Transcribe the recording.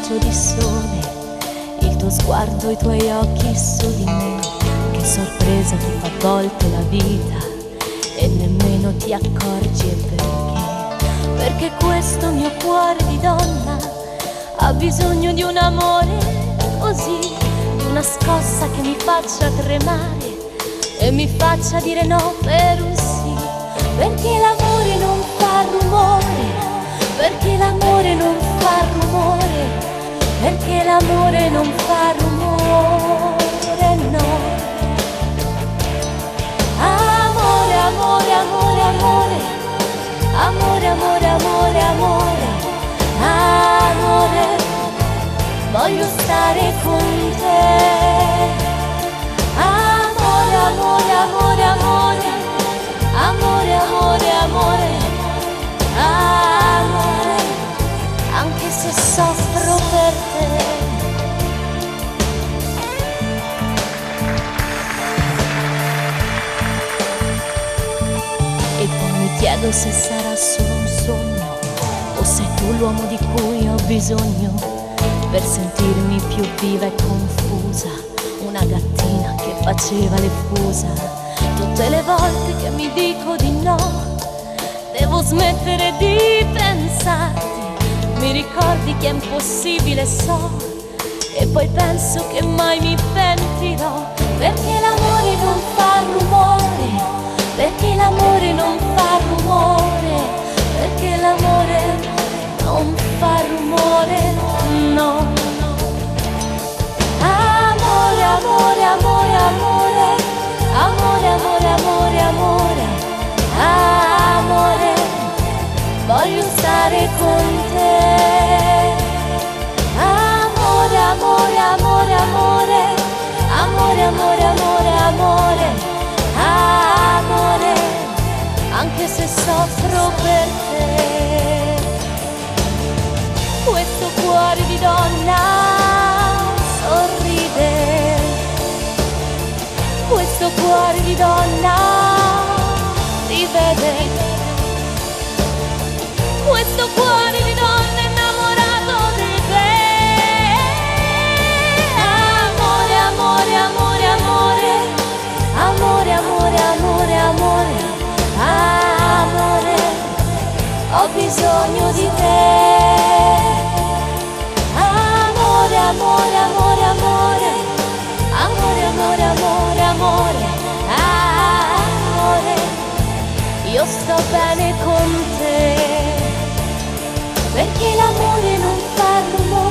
raggio di sole, il tuo sguardo, i tuoi occhi su di me. Che sorpresa ti fa a volte la vita e nemmeno ti accorgi e perché. Perché questo mio cuore di donna ha bisogno di un amore così, di una scossa che mi faccia tremare e mi faccia dire no per un sì. Perché l'amore non fa rumore, perché l'amore non fa rumore, perché l'amore non fa rumore, no. Amore, amore, amore, amore, amore, amore, amore, amore, amore, voglio stare con te. Amore, amore, amore, amore, amore, amore, amore, amore, anche se soffro per te. E poi mi chiedo se sarà solo un sogno o sei tu l'uomo di cui ho bisogno per sentirmi più viva e confusa, una gattina che faceva le fusa. Tutte le volte che mi dico di no, devo smettere di pensarti. Mi ricordi che è impossibile, so, e poi penso che mai mi pentirò. Perché l'amore non fa rumore, perché l'amore non fa rumore, perché l'amore non fa rumore, no. Amore, amore, amore, amore, amore, amore, amore, amore, amore, voglio stare con te. Amore, amore, amore, amore, amore, amore, amore, amore, amore, anche se soffro per te. Questo cuore di donna sorride, questo cuore di donna ti vede, questo cuore di donna è innamorato di te. Amore, amore, amore, amore, amore, amore, amore, amore, amore, ho bisogno di te. Amore, amore, amore, amore, amore, amore, amore, amore, amore, io sto bene con te, perché l'amore non fa rumore.